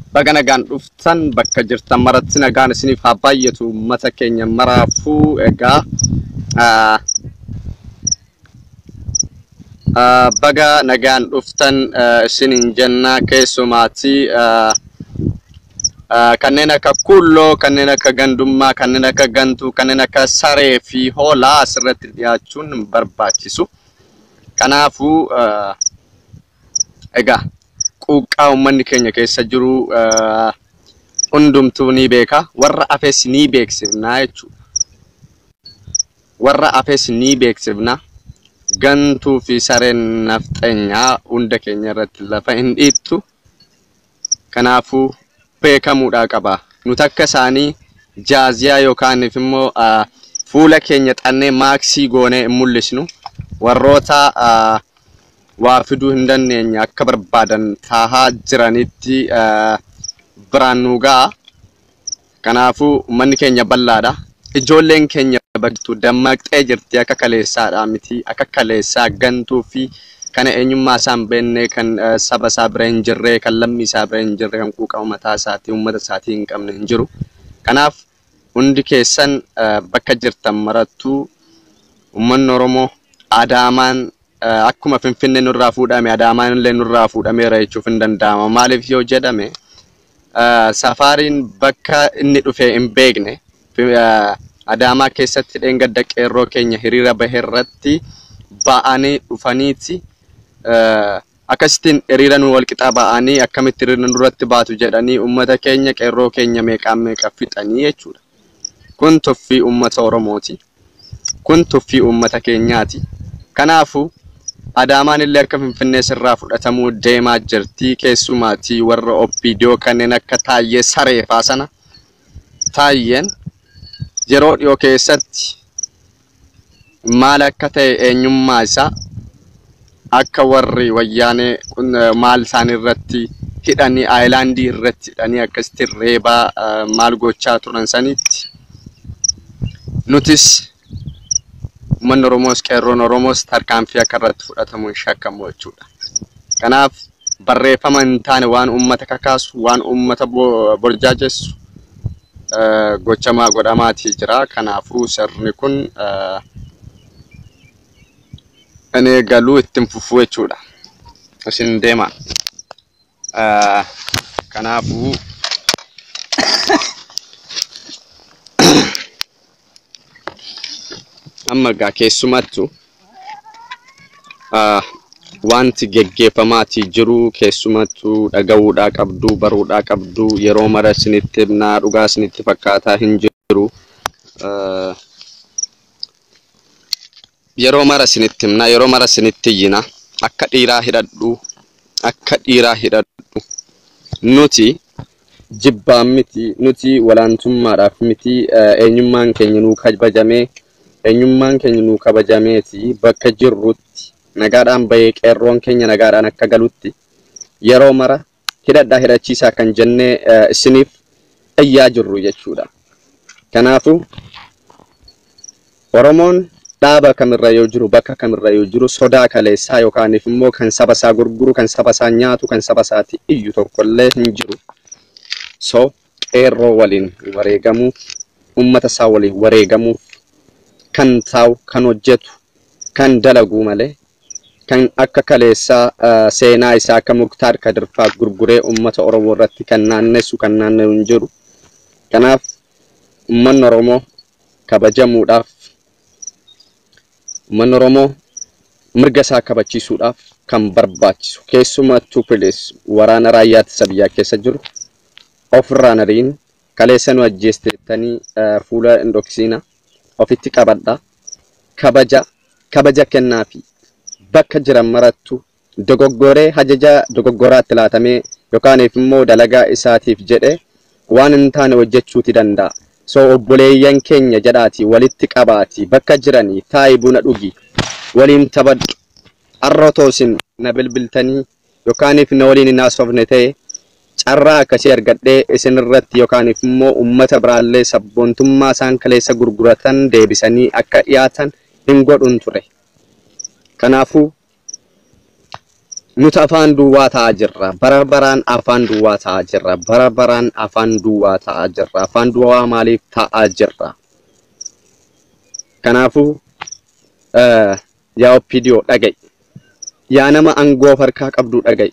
Baga nagaan dhuftan bakka jirtan maratti nagaan isiniif haa baay'atu uummata keenya maraafuu egaa baga nagaan dhuftan isinin jenna keessumaatii kanneen akka kulloo kanneen akka gandummaa kanneen akka gantuu kanneen akka saree fi hoolaa asirratti dhiyaachuun barbaachisu kanaafuu egaa quuqqaa uummanni keenya keessa jiru hundumtuu ni beeka warra afees ni beeksifna jechuudha warra afees ni beeksifna gantuu fi sareen nafxeenyaa hunda keenya irratti lafa hin dhiittu kanaafuu beekamuudha qaba nuti akka isaanii jaaziyaa yookaan immoo fuula keenya xannee maaksii goonee mul'isnu warroota waa fiduu hin dandeenye akka barbaadan taahaa jiranitti biraan nu ga'a kanaafuu uummanni keenya bal'aadha ijoolleen keenya baktu dammaqxee jirti akka kaleessaadha miti akka kaleessaa gantuu fi kana eenyummaa isaan beenne kan saba isaa bira hin jirre kan lammii isaa bira hin jirre kan quuqama mataa isaatii uummata isaatii hin qabne hin jiru kanaaf hundi keessan bakka jirtan marattuu uummanni Oromoo Adaamaan akkuma Finfinnee nurraa fuudhame Adaamaan illee nurraa fuudhameera jechuuf hin danda'ama maaliif yoo jedhame safaariin bakka inni dhufee hin beekne Adaamaa keessatti dheengadda qeerroo keenya hiriira baheerratti ba'anii dhufaniiti akkasitiin hiriira nu walqixa ba'anii akkamitti hiriira nurratti baatu jedhanii uummata keenya qeerroo keenya meeqaan meeqa fixanii jechuudha kun tuffii uummata Oromooti kun tuffii uummata keenyaati kanaafu Adaamaan illee akka Finfinnee sirraa fudhatamuu deemaa jirti keessumaatii warra OPDO kanneen akka Taayyee Sareefaa sana Taayyeen yeroo dhiyoo keessatti maal akka ta'e eenyummaa isaa akka warri wayyaanee maal isaan irratti hidhanii aayilaandii irratti hidhanii akkasitti reebaa maal gochaa turan sanitti nutis uummanni Oromoos qeerroon Oromoos tarkaanfii akka irratti fudhatamuun shakkamu jechuudha kanaaf barreeffama hin taane waan uummata kakaasu waan uummata burjaajessu gochamaa godhamaatii jira kanaafuu sirni kun ani galuu ittiin fufuu jechuudha isin deema kanaafuu amma gaa keessumattu wanti geggeeffamaatii jiru keessumattu dhaga'uudhaa qabdu baruudhaa qabdu yeroo mara isinitti himnaa dhugaa isinitti fakkaataa hin jiru yeroo mara isinitti himnaa yeroo mara isinitti iyyina akka dhiiraa hidhadhu nuti jibbaan miti nuti walaantummaadhaaf miti eenyummaan keenya nuu kabajameeti bakka jirrutti nagaadhaan bahee qeerroon keenya nagaadhaan akka galutti yeroo mara hidhadhaa hidhachiisaa kan jennee isiniif ayyaa jirru jechuudha kanaafu Oromoon dhaaba kamirra yoo jiru bakka kamirra yoo jiru sodaa kaleessaa yookaaniif immoo kan saba isaa gurguru kan saba isaa nyaatu kan saba isaatti iyyu tokkollee hin jiru so qeerroo waliin wareegamuuf ummata isaa waliin wareegamuuf kan taa'u kan hojjetu kan dalagu malee kan akka kaleessaa seenaa isaa akka Muktaar Kadirfaa gurguree ummata Oromoo irratti kan naannessu kan naanne'u hin jiru kanaaf ummanni Oromoo kabajamuudhaaf ummanni Oromoo mirga isaa kabachiisuudhaaf kan barbaachisu keessumattuu pilees waraana raayyaa ittisa biyyaa keessa jiru ofirraan ariin kaleessa nu ajjeestettanii fuula hin dhoksina ofitti qabadha kabaja kennaafi bakka jiran marattu dogoggoree hajaja dogoggoraatti laatamee yookaan immoo dalagaa isaatiif jedhe waan hin taane hojjechuuti danda'a so obboleeyyan keenya jedhaati walitti qabaati bakka jiranii taa'ii buna dhugi waliin taphadhu arrotoosin na bilbiltanii yookaan if na waliin naasofne ta'e carraa akkasii argadhee isinirratti yookaan immoo uummata biraallee sabboontummaa isaan kaleessa gurguratan deebisanii akka dhiyaatan hin godhun ture. Kanaafuu nuti afaan duwwaa ta'aa jirra. Bara baraan afaan duwwaa ta'aa jirra. Bara baraan afaan duwwaa ta'aa jirra. Afaan duwwaa maaliif ta'aa jirra? Kanaafuu yaa OPDO dhaga'i. Yaa nama aangoo harkaa qabdu dhaga'i.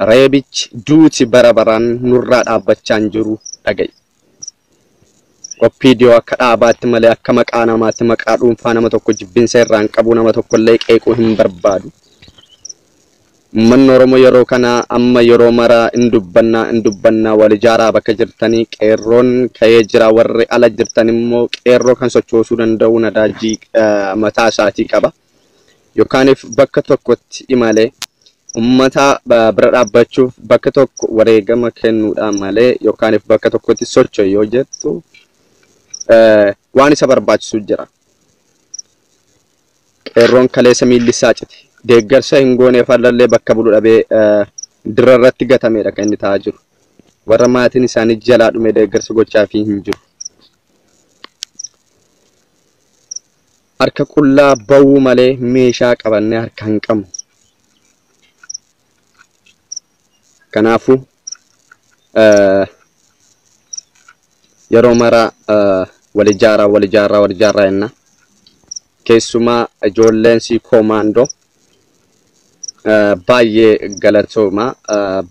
Reebichi duuti bara baraan nurraa dhaabbachaa hin jiru dhaga'i. OPDO akka dhaabaatti malee akka maqaa namaatti maqaa dhuunfaa nama tokko jibbinsa irraa hin qabu, nama tokkollee qeequu hin barbaadu. Uummanni Oromoo yeroo kana amma yeroo maraa hin dubbannaa wal ijaaraa bakka jirtanii qeerroon ka'ee jira. Warri ala jirtan immoo qeerroo kan sochoosuu danda'u nadaajii mataa isaatii qaba. Yookaaniif bakka tokkotti imalee ummata bira dhaabbachuuf bakka tokko wareegama kennuudhaan malee yookaaniif bakka tokkotti socho'u yoo jettu waan isa barbaachisu jira. Qeerroon kaleessa miilli isaa cite. Deeggarsa hin gooneef allallee bakka bulu dhabee dirra irratti gatameedha kan inni ta'aa jiru. Warra maatiin isaanii jalaa dhume deeggarsa gochaafii hin jiru. Harka qullaa ba'uu malee meeshaa qabannee harka hin qabnu. Kanaafuu yeroo mara wal ijaaraa jenna. Keessumaa ijoolleen si komaandoo baay'ee galatooma,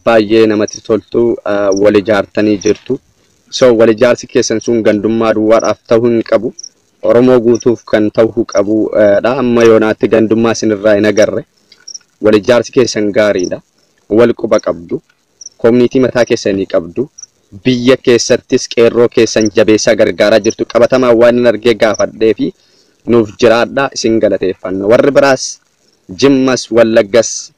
baay'ee namatti toltu, wal ijaartanii jirtu. So wal ijaarsi keessan sun gandummaa duwwaadhaaf ta'uu hin qabu. Oromoo guutuuf kan ta'uu qabu dha. Amma yoonaatti gandummaa isinirraa hin agarre. Wal ijaarsi keessan gaariidha. Wal quba qabdu. Koominiitii mataa keessanii qabdu. Biyya keessattis qeerroo keessan jabeessaa gargaaraa jirtu. Qabatamaan waan hin argee gaafadhee fi nuuf jiraadha isin galateeffanna. Warri biraas Jimmas, Wallaggas,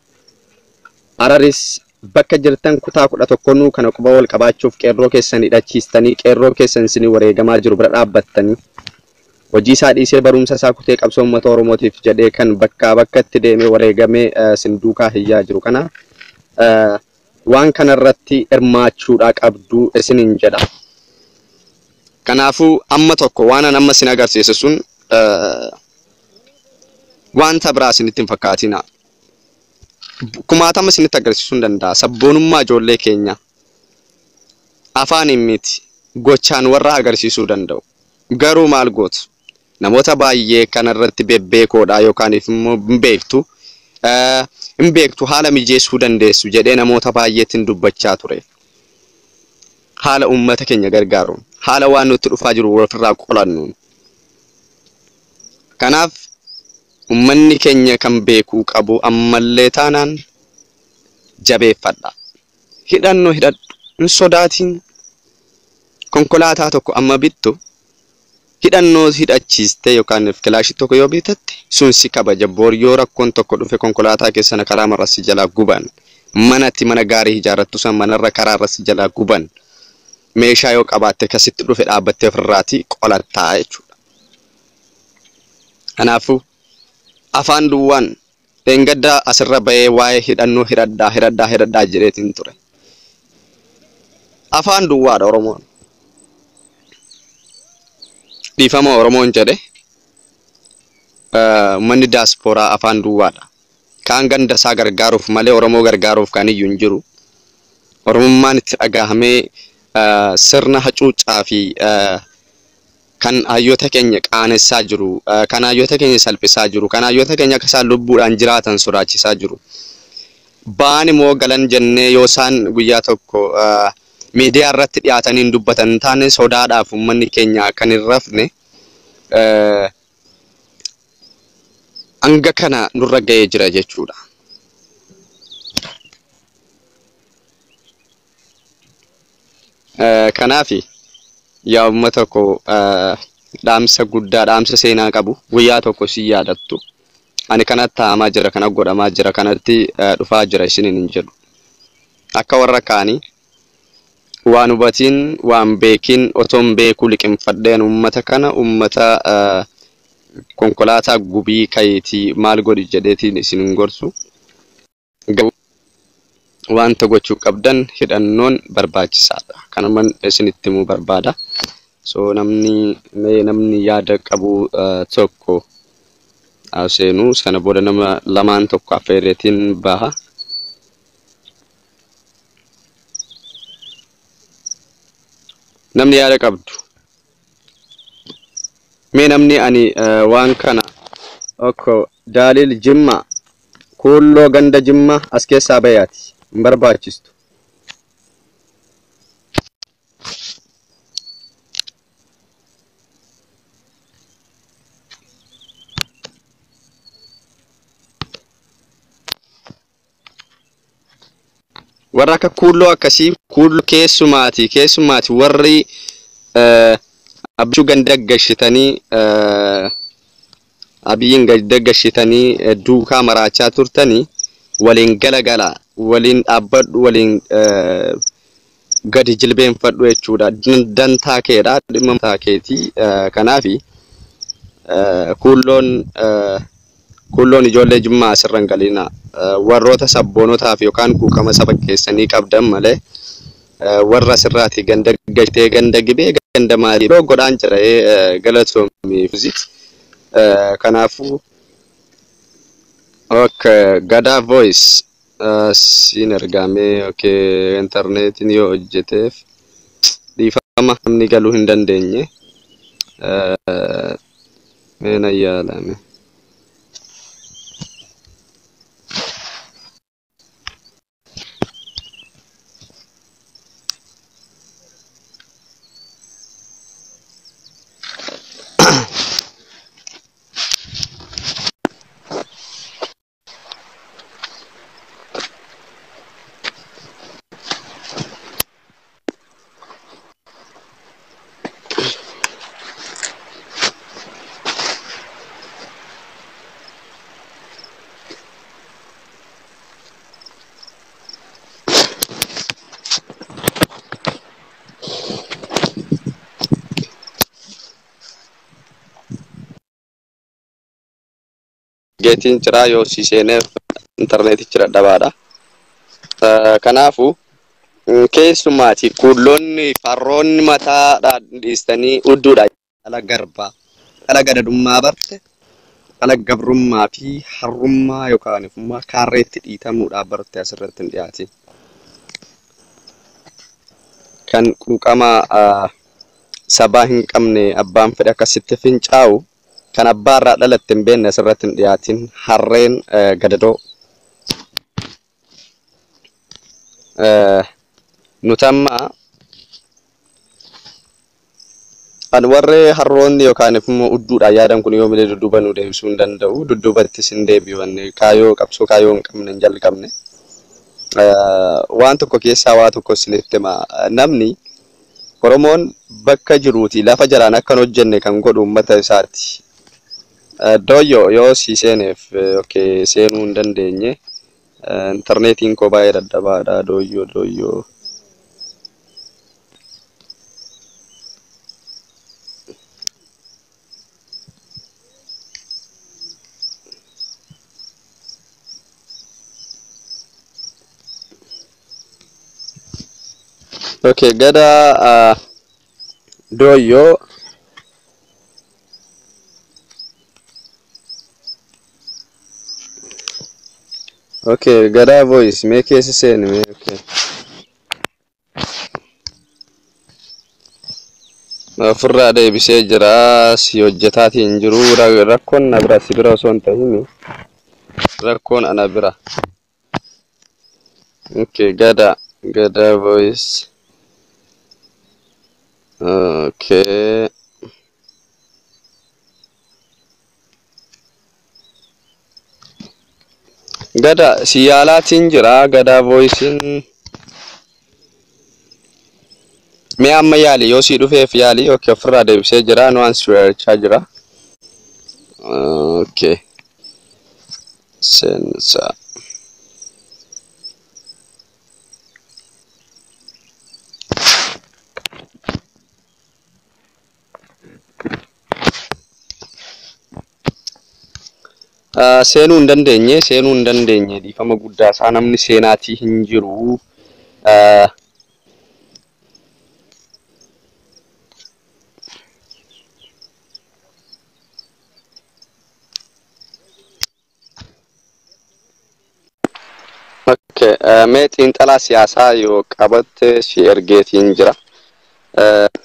Hararis bakka jirtan kutaa 11 kana quba wal qabaachuuf qeerroo keessan hidhachiistanii qeerroo keessan isinii wareegamaa jiru bira dhaabbattanii hojii isaa dhiisee barumsa isaa kutee qabsoo uummata Oromootiif jedhee kan bakkaa bakkatti deemee wareegamee isin duukaa hiyyaa jiru. Kanaaf waan kanarratti hirmaachuudhaa qabdu isiniin jedha. Kanaafuu amma tokko waan amma isin agarsiise sun wanta biraa isinitti hin fakkaatina. Kumaatama isinitti agarsiisuu hin danda'a. Sabboonummaa ijoollee keenya afaaniin miti gochaan warra agarsiisuu danda'u. Garuu maal gootu? Namoota baay'ee kanarratti bebbeekoodha yookaan immoo hin beektu haala mijeessuu dandeessu jedhee namoota baay'eetiin dubbachaa ture. Haala uummata keenya gargaaruun, haala waan nutti dhufaa jiru ofirraa qolannuun. Kanaaf ummanni keenya kan beekuu qabu ammallee taanaan jabeeffadha. Hidhannoo hidhadhu, hin sodaatin. Konkolaataa tokko amma bittu hidhannoo hidhachiiste yookaan kilaashii tokko yoo bitatte sun si kabaja. Boor yoo rakkoon tokko dhufe konkolaataa keessana karaa marrasi jalaa guban. Manatti mana gaarii ijaarrattu san manarra karaa irratti jalaa guban. Meeshaa yoo qabaatte kasitti dhufe dhaabbattee ofirraati qolattaa jechuudha. Kanaafuu afaan duwwaan dheengaddaa asirra bahee waa'ee hidhannoo hidhadhaa jedheetiin ture. Afaan duwwaadha Oromoon. Dhiifama Oromoon jedhe manni daasporaa afaan duwwaadha. Kaan ganda isaa gargaaruuf malee Oromoo gargaaruuf kan iyyuu hin jiru. Oromummaan itti dhagahamee sirna hacuuccaa fi kan hayyoota keenya qaanessaa jiru, kan hayyoota keenya salphisaa jiru, kan hayyoota keenya akka isaan lubbuudhaan jiraatan sodaachisaa jiru. Baan immoo galan jennee yoo isaan guyyaa tokko miidiyaa irratti dhiyaatanii dubbatan taane sodaadhaaf uummanni keenya kan hin rafne hanga kana nurra ga'ee jira jechuudha. Kanaafi yaa uummata koo dhaamsa guddaa dhaamsa seenaa qabu guyyaa tokko si yaadattu. Ani kanatti taa'amaa jira, kana godhamaa jira, kanatti dhufaa jira isiniin hin jedhu. Akka warra kaanii waan hubatiin waan beekin otoon beekuu liqinfadheen uummata kana uummata konkolaataa gubii kayeetii maal godhi jedheetiin isin hin gorsu. wanta gochuu qabdan hidhannoon barbaachisaadha. Kanumaan isinitti himuu barbaada. So namni yaada qabu tokko seenu sana booda nama lamaan tokko affeerreetiin baha. Namni yaada qabdu. Mee namni ani waan kana okko Jaalil Jimma kulloo ganda Jimma as keessaa bayaati. Hin barbaachistu. Warra akka kulloo akkasii kulloo keessumaati warri abjuu ganda gashitanii abiyyin ganda gashitanii duukaa maraachaa turtanii waliin galagala waliin dhaabbadhu waliin gadi jilbeenfadhu jechuudha. Dantaa keedha dhimma taakeetii kanaafi kulloon ijoollee Jimmaa asirran galina warroota sabboonotaaf yookaan kuukama saba keessanii qabdan malee warra sirraati ganda gashtee ganda gibee ganda maalii godhaan jira galatoomii fizit kanaafu okay Gadaa Voice siin ergamee okay internetiin yoo hojjeteef dhiifama namni galuu hin dandeenye meena yaalame. Geetiin ciraa yoo siiseeneef intarneetichi dadhabaadha. Kanaafu keessumaati kulloonni farroonni mataadhaan dhiistanii udduudha. Dhala garbaa, dhala gadadummaa barte, dhala gabrummaa fi harrummaa yookaan ifummaa kaarreetti dhiitamuudhaaf barte asirratti hin dhiyaatin. Kan quuqama sabaa hin qabne abbaan fedhe akkasitti fincaa'u. Kan abbaarraa dhalatte hin beekne asirratti hin dhiyaatin harreen gadadoo nutamma an warree harroonni yookaan immoo udduudha yaadan kun yoo milee dudduuba nu deebisuu hin danda'u dudduubattis hin deebi'anne kaayoo qabsoo kaayoo hin qabne hin jalqabne waan tokko keessaa waa tokko isinitti hima namni Oromoon bakka jiruuti lafa jaraan akkan hojjenne kan godhu uummata isaati. Doyyo yoo siiseeneef okay seenuu hin dandeenye internetiin koo baay'ee dadhabaadha doyyo okay Gadaa doyyo okay Gadaa Voice make it send me okay furraa deebisee jira si hojjetaatiin jiru rakkoon na bira si bira osoo hin ta'in rakkoon ana bira okay Gadaa Voice okay Gada siyaalaatiin jira Gadaa Voicein mee amma yaali yoo si dhufeef yaali okay ofirraa deebisee jira no answer jira okay sensa seenuu hin dandeenye dhiifama guddaa isaa namni seenaatii hin jiru. Okay, mee xiinxalaa siyaasaa yoo qabatte si ergeetiin jira.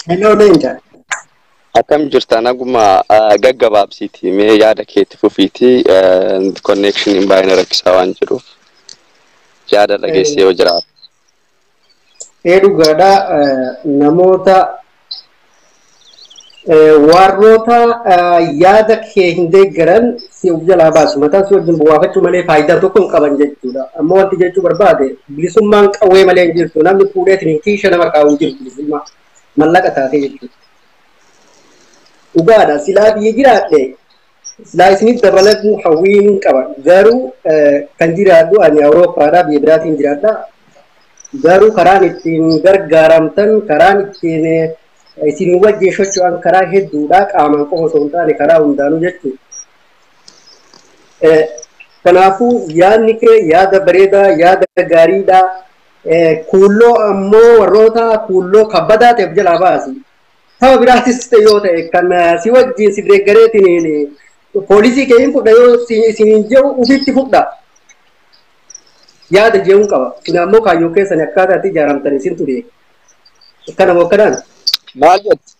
Hello Leenca. Akkam jirta naguma gaggabaabsiiti mee yaada keetti fufiiti connection hin baay'ina rakkisaa waan jiruuf yaada dhageessee yoo jiraatu. Dhugaadha namoota warroota yaada kee hin deeggaran si of jalaa baasu mataa si wajjin bu'aafachuu malee faayidaa tokko hin qaban jechuudha. Ammoo wanti jechuu barbaade bilisummaan qawwee malee hin jirtu namni fuudheetiin kiisha nama kaa'u hin jirtu bilisummaa mallaqa taatee jechuudha. Dhugaadha silaa biyya jiraadhe silaa isinit dabalatu hawwiin qaba garuu kan jiraadhu ani Awurooppaadhaa biyya biraatiin jiraadha garuu karaan ittiin gargaaramtan karaan ittiin isin wajjin socho'an karaa hedduudha qaamaan qofa osoo hin taane karaa hundaanuu jechuudha. Kanaafuu yaadni kee yaada bareedaa yaada gaariidha. Kuulloo ammoo warroota kuulloo kabbadaa ta'eef jalaa baasi. Saba biraatis yoo ta'e kan si wajjin si deeggareetiin poolisii kee hin fudha yoo isiniin jedhu ufitti fudha. Yaada jechuun qaba. Isin ammoo kaayyoo keessan akkaataa itti ijaaramtan isintu beeka. Akkana moo akkanaan? Maal jettu?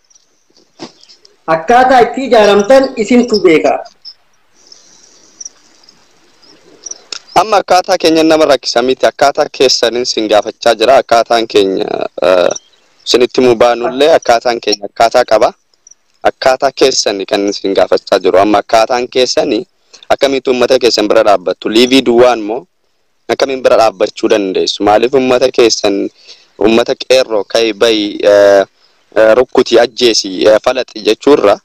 Akkaataa itti ijaaramtan isintu beeka. Amma akkaataa keenya nama rakkisa miti akkaataa keessanin sin gaafachaa jira akkaataan keenya sinitti mubaanullee akkaataan keenya akkaataa qaba akkaataa keessani kan sin gaafachaa jiru amma akkaataan keessani akkamitti uummata keessan bira dhaabbattu liivii duwwaan moo akkamiin bira dhaabbachuu dandeessu maaliif uummata keessan uummata qeerroo kai bayi rukkutii ajjeesi falaxi jechuurra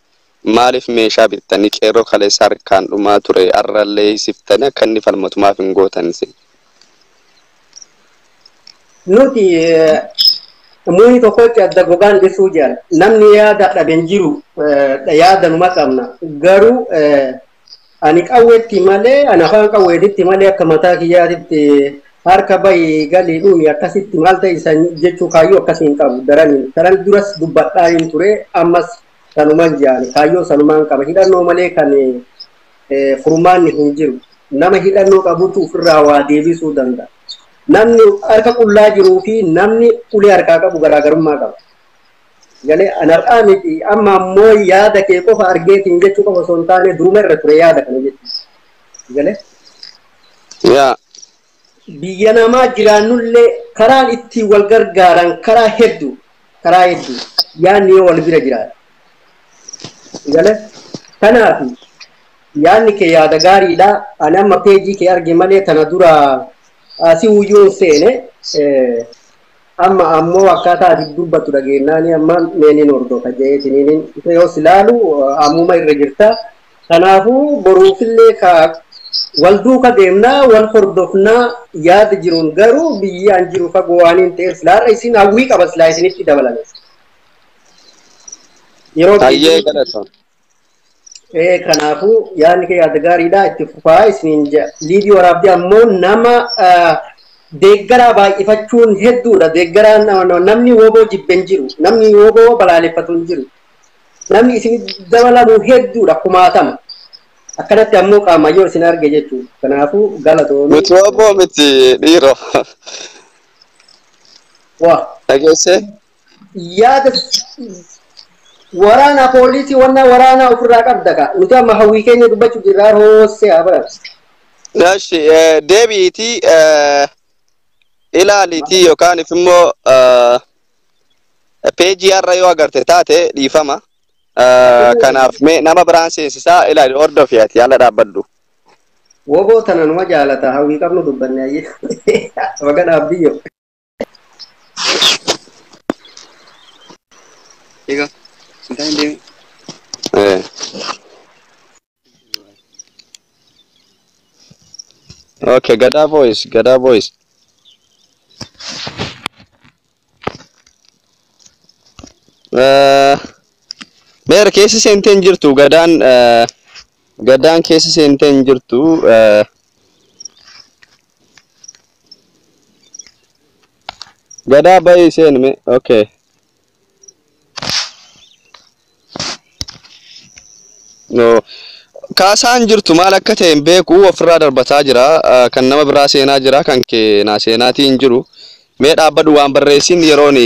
maaliif meeshaa bittanii qeerroo kaleessa harkaan dhumaa ture arrallee siftanii akka inni falmatumaaf hin gootanisi. Nuti muni tokkochi adda gogaan dhisuu jira namni yaada dhaben jiru yaada numa qabna garuu ani qawweetti malee ani afaan qawweetitti malee akka mataa kiyyaatitti harka bayi galii dhuumi akkasitti maal ta'isan jechuu kaayyoo akkasiin qabu daran duras dubbadhaa hin ture ammas sanumaan jaani kaayyoo sanumaan qaba hidhannoo malee kan furmaanni hin jiru nama hidhannoo qabutu ofirraa waa deebisuu danda'a. Namni harka qullaa jiruu fi namni ulee harkaa qabu garaagarummaa qaba. Galee anar'aa miti amma ammoo yaada kee qofa argeetiin jechuu qofa osoo hin taane duruma irra ture yaada kana jechuudha. Galee. Yaa. Biyya namaa jiraannullee karaan ittiin wal gargaaran karaa hedduu yaadni yoo wal bira jiraata. Galee. Kanaaf yaadni kee yaada gaariidha. Ani amma peejii kee arge malee kana dura si uyyuun seene amma ammoo akkaataa ati dubbatu dhageenyaani amma meeniin hordofa jeetiniin yoo silaalu ammuma irra jirta. Kanaafuu boruufillee wal duuka deemnaa wal hordofnaa yaada jiruun garuu biyyaan jiru fagoo waan hin ta'eef silaarra isin hawwii qaba silaa isinitti dabalame. Yeroo kanaafuu yaadni kee yaada gaariidha itti fufaa isiniin liivii waraabdee ammoo nama deeggaraa baay'ifachuun hedduudha deeggaraa namni woboo jibben jiru namni woboo balaaleffatu hin jiru namni isin dabalamu hedduudha kumaatama akkanatti ammoo qaamayyoo isin arge jechuudha kanaafuu galatoomii miti woboo miti dhiiroo waa dhageesse yaada waraana poolisii wanna waraana ofirraa qabda ka nuti amma hawwii keenya dubbachuu jirraa hoosee abara Nashi deebiitii ilaaliitii yookaan immoo peejii har'a yoo agarte taate dhiifama kanaaf mee nama biraan seensisaa ilaali hordofii ati haala dhaabbadhu. Woboo tana numa jaalata hawwii qabnu dubbanne ayyee maganaaf biyyo. Egaa. Okay, Gada voice. Meer keessa seenteen jirtu Gadaan Gadaan keessa seentee hin jirtu. Gadaa baay'ee seenme. Okay. No. Kaasaan jirtu maal akka ta'e hin beeku ofirraa darbataa jira. Kan nama biraa seenaa jira kan kee naa seenaatii hin jiru. Mee dhaabbadhu waan barreessin yeroon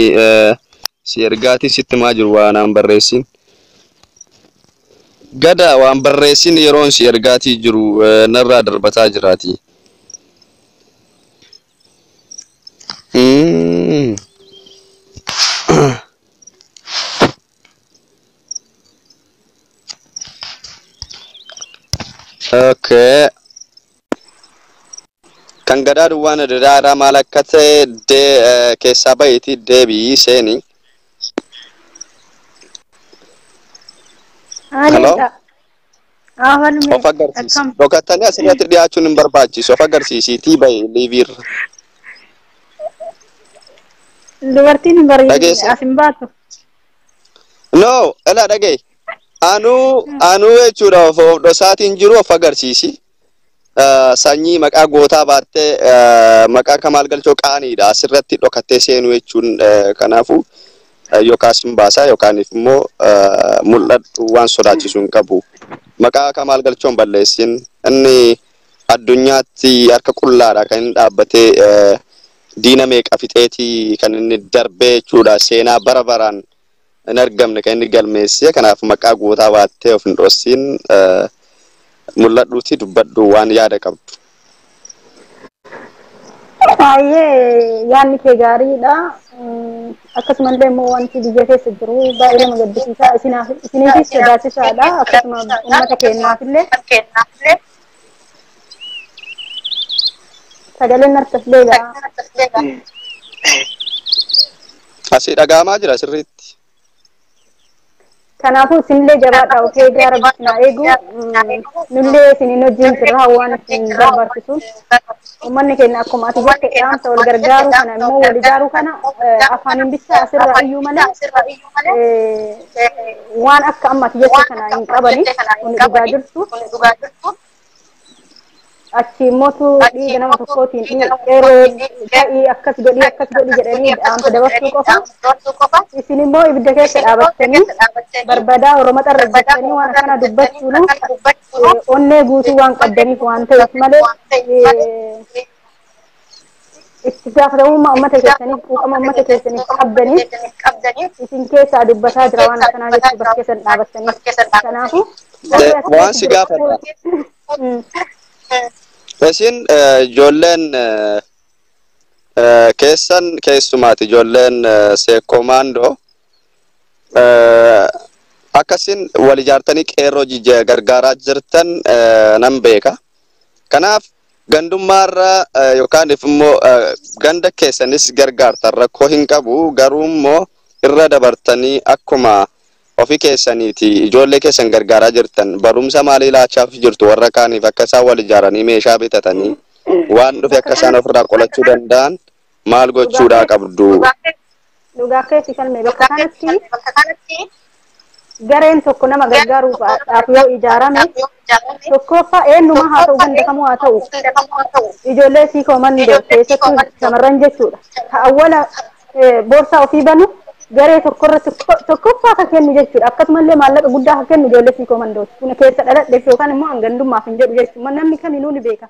si ergaatii sitti maa jiru waan barreessin. Gada waan barreessin yeroon si ergaatii jiru narraa darbataa jiraati. Okay. Kan gadaa duwwaan dadaadhaa maal akka ta'e keessaa baheeti deebii seeni. Hello? Of agarsiisi. Dhokattanii asirratti dhiyaachuun hin barbaachisu. Of agarsiisiitii bahe liiviirra. Dubartiin hin bareedne as hin baatu. No, ela dhagee. Anu jechuudha of dhosaatiin jiru of agarsiisi. Sanyii maqaa gootaa baattee maqaa Kamaal Galchoo qaaniidha. Asirratti dhokattee seenuu jechuun kanaafuu yookaas hin baasaa yookaan immoo mul'atu waan sodaachisu hin qabu. Maqaa Kamaal Galchoon balleessin inni addunyaatti harka qullaadha kan inni dhaabbatee diina meeqa fixeetii kan inni darbee jechuudha. Seenaa bara baraan hin argamne kan inni galmeesse. Kanaaf maqaa gootaa baattee of hin dhossin mul'adhuuti dubbadhu waan yaada qabdu. Baay'ee yaadni kee gaariidha. Akkasumallee immoo wanti biyya keessa jiru baay'ee nama gaddisiisaa isiniifis sodaachisaadha. Akkasuma uummata keenyaafillee sagaleen harkas beekaa. Asii dhaga'amaa jira sirriitti. Kanaafuu isinillee jabaadhaa ofii gaara bisinaa eegu nullee isiniin wajjin jirra waan isin barbaachisuun uummanni keenya akkuma ati jette dhaamsa wal gargaaruu kana immoo wal ijaaruu kana afaaniin bicha asirra iyyuu malee waan akka amma ati jette kana hin qabani kun dhugaa jirtu achi immootu dhiiga nama tokkootiin dheeroo ta'ii akkas godhi jedhanii dhaamsa dabarsuu qofa isin immoo ibidda keessa dhaabattanii barbadaa Oromoo xarra jettanii waan akkana dubbachuun onnee guutuu waan qabdaniif waan ta'eef malee itti gaafatamummaa uummata keessaniif quuqama uummata keessaniif qabdaniif isin keessaa dubbataa jira waan akkanaa jechuu bakka keessan dhaabattaniif kanaafuu waan si gaafadha. Isin ijoolleen keessumaati ijoolleen seekomaandoo akkasin wal ijaartanii qeerroo gargaaraa jirtan nan beeka. Kanaaf gandummaarra yookaan immoo ganda keessanis gargaartan rakkoo hin qabu. Garuu immoo irra dabartanii akkuma ofii keessaniiti ijoollee keessan gargaaraa jirtan barumsa maalii laachaaf jirtu warra kaaniif akka isaan wal ijaaranii meeshaa bitatanii waan dhufe akka isaan ofirraa qolachuu danda'an maal gochuudhaa qabdu. Dhugaa keessi kalmee bakka kanatti gareen tokko nama gargaaruudhaaf yoo ijaarame tokkoffaa eenyuma haa ta'u ganda kamuu haa ta'u ijoollee seekomaandoo keessattuu shamarran jechuudha. Awwala boorsaa ofii banu garee tokkoffaa kan kennu jechuudha. Akkasumallee maallaqa guddaa kan kennu ijoollee seekomaandooti. Kun keessa dhaladheef yookaan immoo hangandummaaf hin jedhu jechuudha. Namni kamiinuu ni beeka.